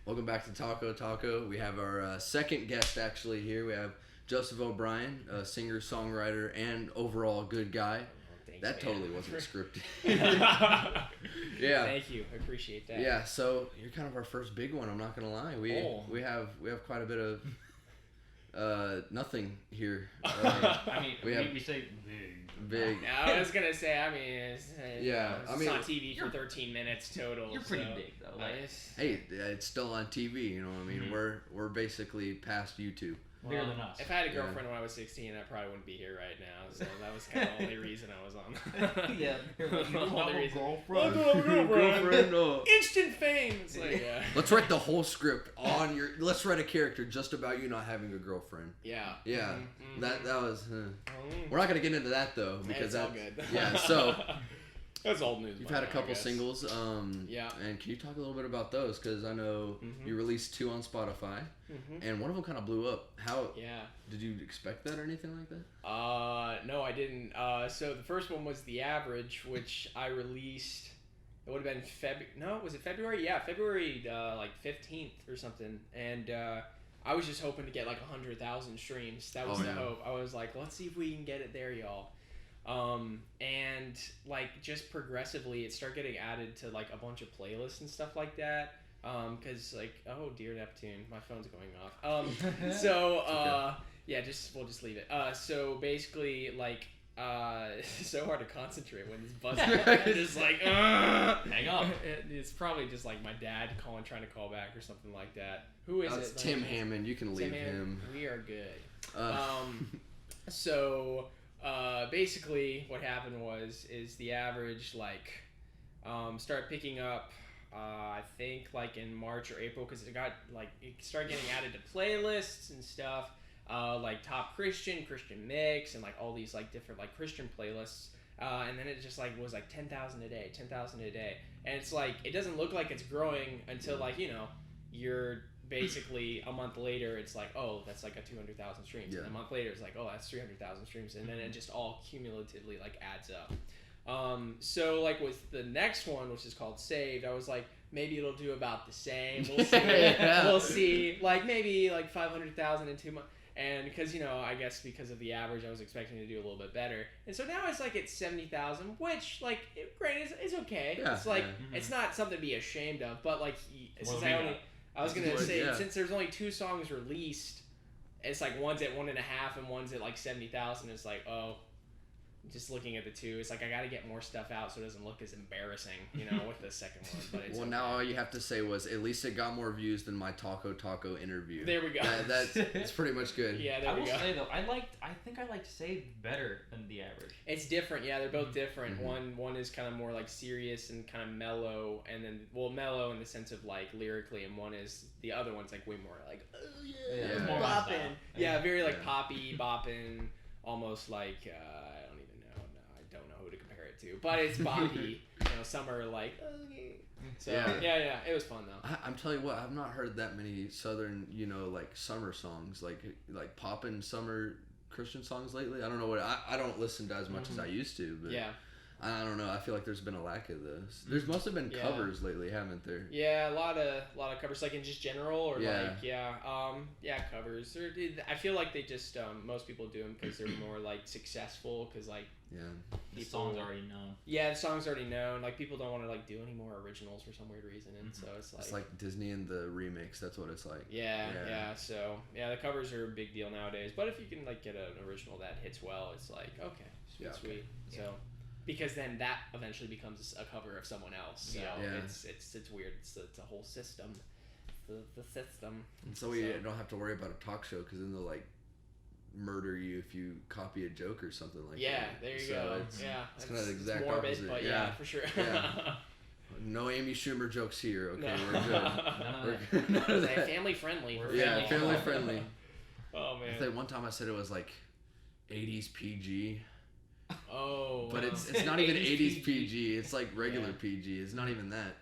Welcome back to Talko. We have our second guest actually here. We have Jospeh Brien, a singer, songwriter, and overall good guy. Thanks, that man. totally wasn't scripted. Yeah. Thank you. I appreciate that. Yeah. So you're kind of our first big one. I'm not gonna lie. We have quite a bit of nothing here. I mean, we we say big. I was gonna say. I mean, it's on TV for 13 minutes total. You're pretty big though. Like, Hey, it's still on TV. You know what I mean? Mm-hmm. We're basically past YouTube. bigger than us. If I had a girlfriend when I was 16, I probably wouldn't be here right now. So that was kind of the only reason I was on. Yeah. Girlfriend. Instant fame. It's like, yeah. Let's write the whole script on your. Let's write a character just about you not having a girlfriend. Yeah. Yeah. Mm-hmm. That was. We're not gonna get into that though because it's all that's good. Yeah. So that's old news. you've had a couple singles. Yeah. And can you talk a little bit about those? Because I know you released 2 on Spotify, and one of them kind of blew up. How? Yeah. Did you expect that or anything like that? No, I didn't. So the first one was The Average, which I released. It would have been was it February? Yeah, February like 15th or something. And I was just hoping to get like 100,000 streams. That was the hope. I was like, let's see if we can get it there, y'all. And like just progressively, it started getting added to like a bunch of playlists and stuff like that. Cause like, oh dear Neptune, my phone's going off. So yeah, we'll just leave it. So basically, like, it's so hard to concentrate when this buzzing just like, hang up. It's probably just like my dad trying to call back or something like that. Who is That's it? Tim Hammond. You can leave him. We are good. So basically, what happened is The Average like started picking up. I think like in March or April because it started getting added to playlists and stuff. Like top Christian mix, and like all these like different like Christian playlists, and then it just like was like 10,000 a day, and it's like it doesn't look like it's growing until like you're basically a month later it's like, oh, that's like a 200,000 streams, and a month later it's like, oh, that's 300,000 streams, and then it just all cumulatively like adds up. So like with the next one, which is called Saved, I was like, maybe it'll do about the same. We'll see. We'll see. Like maybe like 500,000 in 2 months. And because, I guess because of The Average, I was expecting to do a little bit better. And so now it's like at 70,000, which, like, granted, is okay. Yeah, it's like, it's not something to be ashamed of. But, like, I was going to say, since there's only 2 songs released, it's like one's at 1.5 and one's at like 70,000. It's like, oh, just looking at the 2, it's like I got to get more stuff out so it doesn't look as embarrassing, with the second one. But it's now all you have to say was at least it got more views than my Talko interview. There we go. That's pretty much good. Yeah, there we go. I will say though, I think I liked Saved better than The Average. It's different. Yeah, they're both different. One is kind of more like serious and kind of mellow, and then mellow in the sense of like lyrically, and the other one's like way more like bopping. Yeah, very like poppy, bopping, almost like I don't know who to compare it to, but it's boppy. Some are like, okay. So yeah, it was fun though. I'm telling you what, I've not heard that many southern, like summer songs, like poppin' summer Christian songs lately. I don't know what I don't listen to as much as I used to, but I don't know. I feel like there's been a lack of those. There's must have been covers lately, haven't there? Yeah, a lot of covers, like in just general, or covers. I feel like they just most people do them because they're more like successful, because like the song's already known. Yeah, the song's already known. Like people don't want to like do any more originals for some weird reason, and so it's like Disney and the remix. That's what it's like. Yeah. So the covers are a big deal nowadays. But if you can like get an original that hits well, it's like okay, sweet. Yeah. So. Because then that eventually becomes a cover of someone else. So it's weird. It's a whole system. The system. And so you don't have to worry about a talk show, because then they'll like murder you if you copy a joke or something like that. Yeah, there you go. It's kind of the exact morbid, opposite. But yeah, for sure. Yeah. No Amy Schumer jokes here. Okay, no. We're good. None of that. Family friendly. Family friendly. Oh man. I think one time I said it was like 80s PG. Oh, but it's not even 80s PG. It's like regular PG. It's not even that.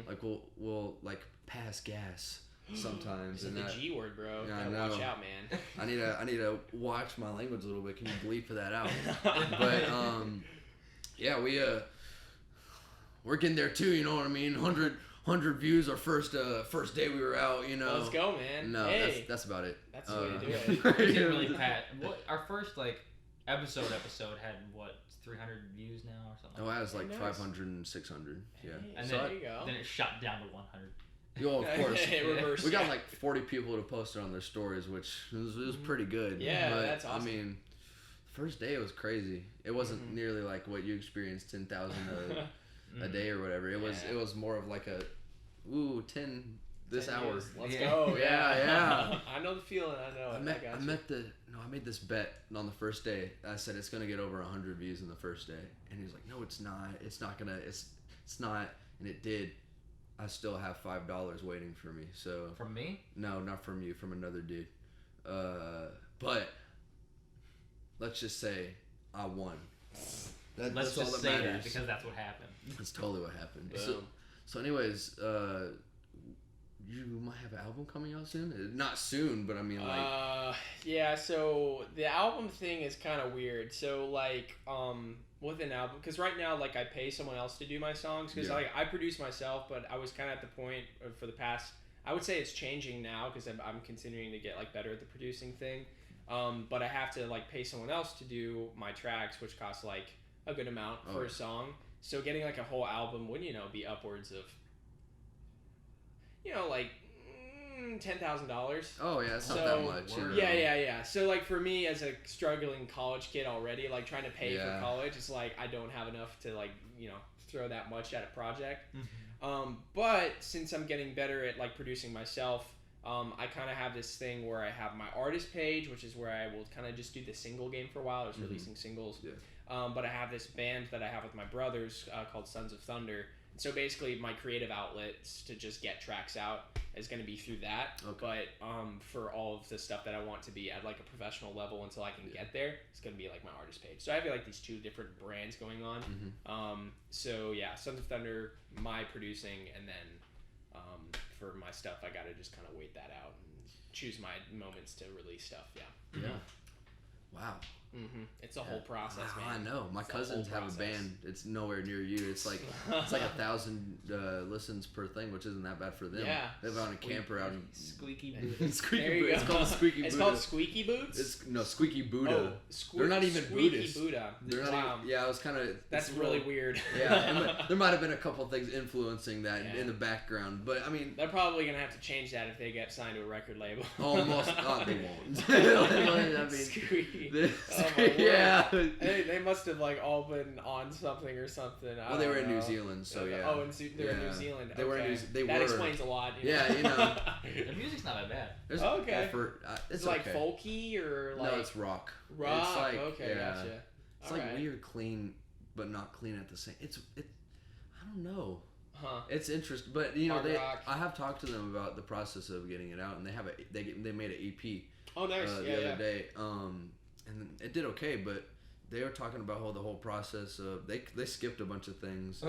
Like we'll like pass gas sometimes. It's the G word, bro. Yeah, you gotta watch out, man. I need to watch my language a little bit. Can you bleep that out? But we're getting there too. You know what I mean? 100 100 views our first day we were out, you know. Let's go, man. No, hey. that's about it. That's the way to do it. We didn't really pat. Our first episode had what 300 views now or something. Oh, it has like 500 and 600. Yeah. And there you go. Then it shot down to 100. Oh, of course. We got like 40 people to post it on their stories, which was pretty good. Yeah, but, that's awesome. I mean, the first day it was crazy. It wasn't nearly like what you experienced, 10,000 a day or whatever. It was more of like a 10 this 10 hour. years. Let's go. Yeah. I know the feeling. I know it. I made this bet on the first day. I said it's gonna get over 100 views in the first day, and he was like, "No, it's not. It's not gonna. It's not." And it did. I still have $5 waiting for me. So from me? No, not from you. From another dude. But let's just say I won. Let's all just that say matters. that because that's what happened. That's totally what happened. Boom. So anyways, you might have an album coming out soon. Not soon, but I mean like. Yeah. So the album thing is kind of weird. So like with an album, because right now like I pay someone else to do my songs because like I produce myself, but I was kind of at the point for the past. I would say it's changing now because I'm continuing to get like better at the producing thing. But I have to like pay someone else to do my tracks, which costs like a good amount for a song. So getting like a whole album would be upwards of like $10,000. Oh yeah, it's not that much. Yeah. So like for me as a struggling college kid already, like trying to pay for college, it's like I don't have enough to like throw that much at a project. But since I'm getting better at like producing myself, I kind of have this thing where I have my artist page, which is where I will kind of just do the single game for a while. I was releasing singles. Yeah. But I have this band that I have with my brothers called Sons of Thunder. So basically, my creative outlets to just get tracks out is going to be through that. Okay. But for all of the stuff that I want to be at like a professional level until I can get there, it's going to be like my artist page. So I have like these two different brands going on. So yeah, Sons of Thunder, my producing, and then for my stuff, I got to just kind of wait that out and choose my moments to release stuff. Yeah. Yeah. Wow. It's a whole process, man. I know. My cousins have a band. It's nowhere near you. It's like 1,000 listens per thing, which isn't that bad for them. Yeah. They live on a camper out in Squeaky Boots. Squeaky Boots. It's called Squeaky Buddha. It's called Squeaky Boots. Squeaky Buddha. Oh, they're not even Squeaky Buddhist. Buddha. They're not even, I was kind of. That's really weird. Yeah, there might have been a couple things influencing that in the background, but I mean, they're probably gonna have to change that if they get signed to a record label. Almost. They won't. I mean, Squeaky. Yeah. They must have like all been on something or something. Well, they were in New Zealand, so yeah. Oh, they're in New Zealand. They were. That explains a lot. Yeah, The music's not that bad. There's okay. effort. It's like okay. folky or like. No, it's rock. Rock. It's like, okay, gotcha. It's like weird, clean, but not clean at the same. I don't know. Huh. It's interesting, but I have talked to them about the process of getting it out, and they made an EP. Oh, nice. The other day, and it did okay, but they were talking about the whole process of they skipped a bunch of things.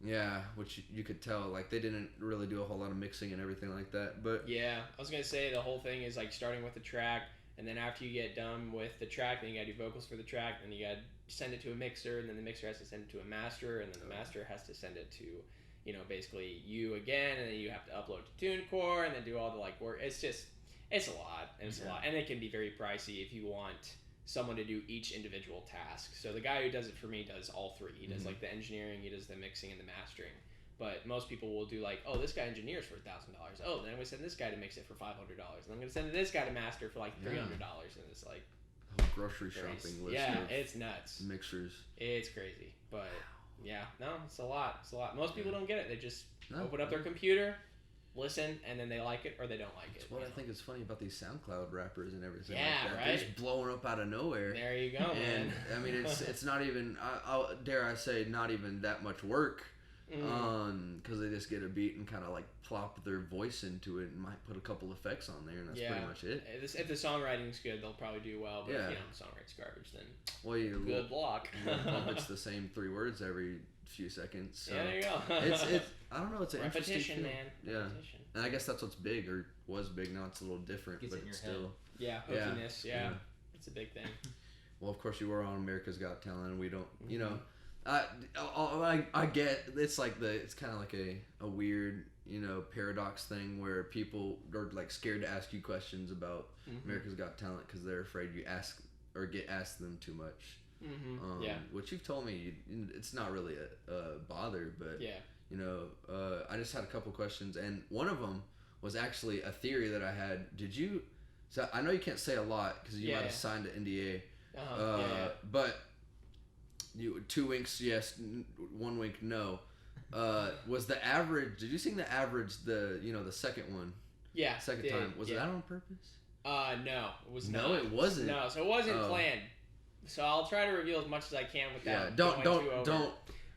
Yeah, which you could tell, like they didn't really do a whole lot of mixing and everything like that. But yeah, I was gonna say the whole thing is like starting with the track, and then after you get done with the track, then you gotta do vocals for the track, then you gotta send it to a mixer, and then the mixer has to send it to a master, and then the master has to send it to, basically you again, and then you have to upload to TuneCore, and then do all the like work. It's a lot, and a lot, and it can be very pricey if you want someone to do each individual task. So the guy who does it for me does all three. He does like the engineering, he does the mixing and the mastering. But most people will do like, oh, this guy engineers for $1,000. Oh, then I'm gonna send this guy to mix it for $500, and I'm gonna send this guy to master for like $300, and it's like the whole grocery shopping list. Yeah, it's nuts. Mixers. It's crazy, but yeah, no, it's a lot. It's a lot. Most people don't get it. They just open up their computer, listen, and then they like it or they don't like it. That's what I think is funny about these SoundCloud rappers and everything. Yeah, like that. right. They're just blowing up out of nowhere. There you go, and man. I mean, it's not even. I'll dare I say, not even that much work. Because they just get a beat and kind of like plop their voice into it and might put a couple effects on there, and that's pretty much it. If the songwriting's good, they'll probably do well. But if the songwriting's garbage, then good luck. It's the same 3 words every few seconds. So yeah, there you go. it's I don't know. It's an repetition, interesting man. Yeah, and I guess that's what's big or was big. Now it's a little different, but it's still hookiness. Yeah, it's a big thing. Well, of course, you were on America's Got Talent, and we don't, I get it's like it's kind of like a weird paradox thing where people are like scared to ask you questions about America's Got Talent because they're afraid you ask or get asked them too much. Which you've told me it's not really a bother, but I just had a couple questions, and one of them was actually a theory that I had. So I know you can't say a lot because you might have signed an NDA, but 2 winks yes, 1 wink no. Was the average? Did you sing the average? The second one. Yeah. Second time. Was that on purpose? No, it was not. No, it wasn't. No, so it wasn't planned. So I'll try to reveal as much as I can without don't.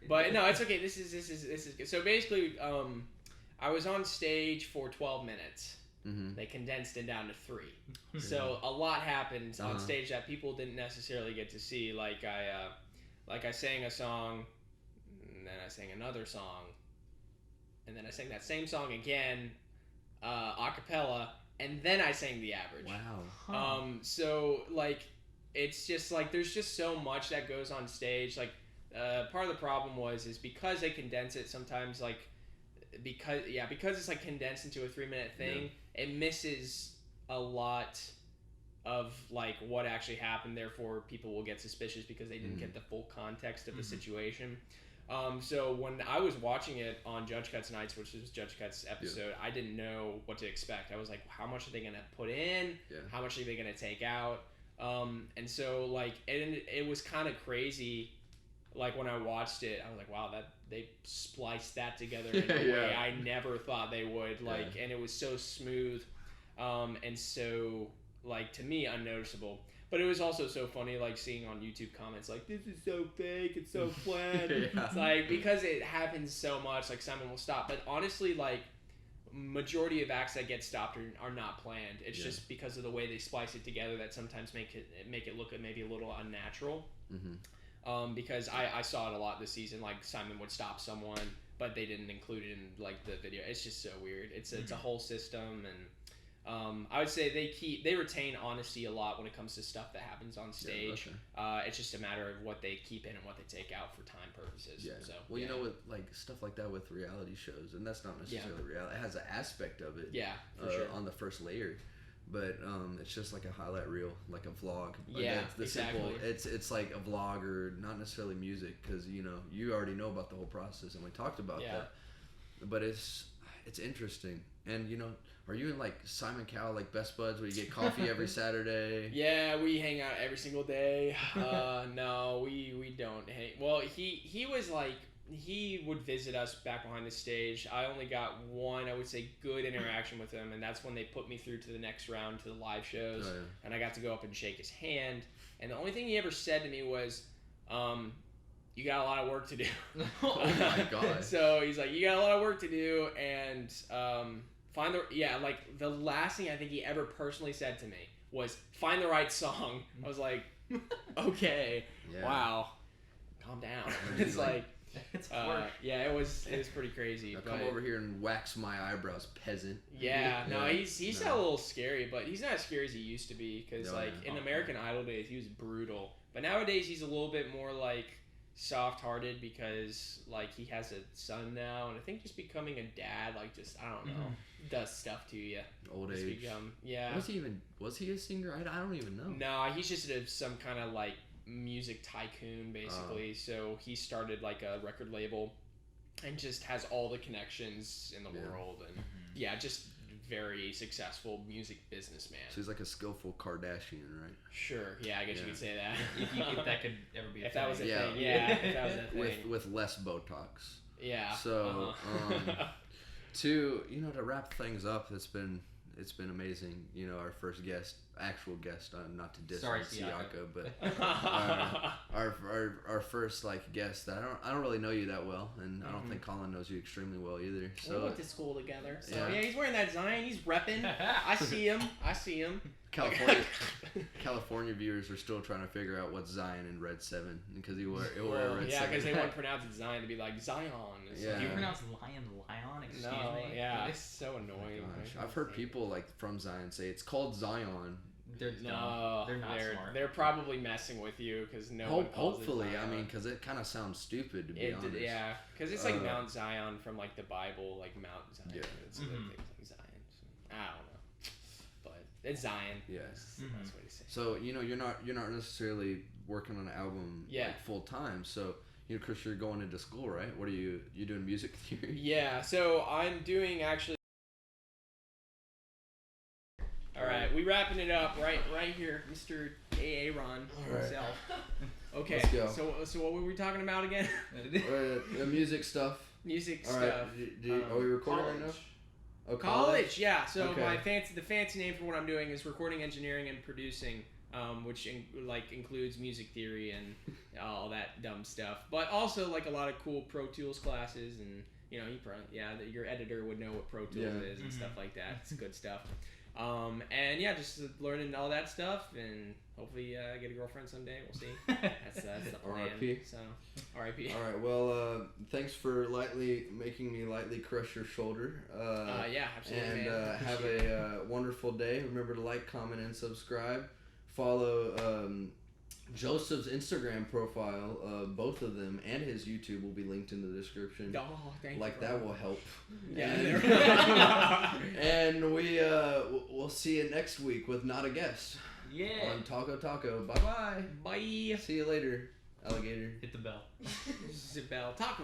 But no, it's okay. This is good. So basically, I was on stage for 12 minutes. Mm-hmm. They condensed it down to 3. So a lot happened on stage that people didn't necessarily get to see. Like I sang a song, and then I sang another song, and then I sang that same song again, a cappella, and then I sang the average. Wow. So like, it's just like there's just so much that goes on stage. Like, part of the problem is because they condense it sometimes. Like, because it's like condensed into a 3-minute thing, it misses a lot of like what actually happened. Therefore, people will get suspicious because they didn't get the full context of the situation. So when I was watching it on Judge Cuts Nights, which was Judge Cuts episode, I didn't know what to expect. I was like, how much are they gonna put in? How much are they gonna take out? And so like it was kind of crazy. Like when I watched it, I was like, wow, that they spliced that together in a way I never thought they would. Like, and it was so smooth, and so like to me unnoticeable. But it was also so funny, like seeing on YouTube comments like, "This is so fake, it's so flat." It's like because it happens so much, like Simon will stop. But honestly, like majority of acts that get stopped are not planned. It's just because of the way they splice it together that sometimes make it look maybe a little unnatural. Because I saw it a lot this season. Like Simon would stop someone, but they didn't include it in like the video. It's just so weird. It's a whole system, and I would say they retain honesty a lot when it comes to stuff that happens on stage. It's just a matter of what they keep in and what they take out for time purposes. So with like stuff like that with reality shows, and that's not necessarily reality. It has an aspect of it. For sure. On the first layer. But it's just like a highlight reel, like a vlog. Exactly. Simple. It's like a vlog, or not necessarily music, because you already know about the whole process, and we talked about that. But it's interesting, and are you in like Simon Cowell like best buds where you get coffee every Saturday? Yeah, we hang out every single day. No, we don't hang. Well, he was like. He would visit us back behind the stage. I only got one, I would say, good interaction with him, and that's when they put me through to the next round, to the live shows, and I got to go up and shake his hand. And the only thing he ever said to me was, you got a lot of work to do. Oh my God. So he's like, you got a lot of work to do, and the last thing I think he ever personally said to me was, find the right song. I was like, okay, wow, calm down. It's like, it's work. It was pretty crazy. Now come over here and wax my eyebrows, peasant. He's a little scary, but he's not as scary as he used to be. Because in American Idol days, he was brutal. But nowadays, he's a little bit more like soft-hearted because like he has a son now, and I think just becoming a dad, like just I don't know, does stuff to you. Old age. Was he a singer? I don't even know. No, he's just some kind of like music tycoon basically. So he started like a record label and just has all the connections in the world, and just very successful music businessman. So he's like a skillful Kardashian, right? Sure, I guess you could say that. if that could ever be a thing. That was a thing. If that was a thing. With less Botox. So to wrap things up, it's been amazing. Our first actual guest, not to diss Siaka, but our first like guest that I don't really know you that well, and I don't think Colin knows you extremely well either. So we went to school together. So he's wearing that Zion. He's repping. I see him. California viewers are still trying to figure out what's Zion in Red 7 because he wore a Red 7. Yeah, because they wouldn't pronounce it Zion to be like Zion. Do you pronounce lion? Excuse me. Yeah, it's so annoying. I've heard people like from Zion say it's called Zion, They're dumb. They're not smart. They're probably messing with you because no one calls hopefully, it Zion. I mean, because it kind of sounds stupid to be honest. Yeah, because it's like Mount Zion from like the Bible, like Mount Zion. Yeah. It's like Zion. So, I don't know, but it's Zion. Yeah. That's the best way to say it. So you're not necessarily working on an album like full time. So Chris, you're going into school, right? What are you doing music theory? Yeah. So I'm doing actually. All right, we wrapping it up right here, Mr. Aaron himself. Okay, let's go. So what were we talking about again? The music stuff. Music All stuff. Right. Are we recording right now? Oh, college, yeah. So the fancy name for what I'm doing is recording engineering and producing, which includes music theory and all that dumb stuff. But also like a lot of cool Pro Tools classes, and you probably your editor would know what Pro Tools is and stuff like that. It's good stuff. And yeah, just learning all that stuff, and hopefully get a girlfriend someday. We'll see. That's the plan. R.I.P. So, R.I.P. All right. Well, thanks for making me lightly crush your shoulder. Yeah, absolutely. And have a wonderful day. Remember to like, comment, and subscribe. Follow Joseph's Instagram profile, both of them, and his YouTube will be linked in the description. Oh, thank you. That will help. Yeah. And we'll see you next week with Not a Guest. Yeah. On Talko. Bye-bye. Bye. See you later, alligator. Hit the bell. This is a bell. Taco Bell.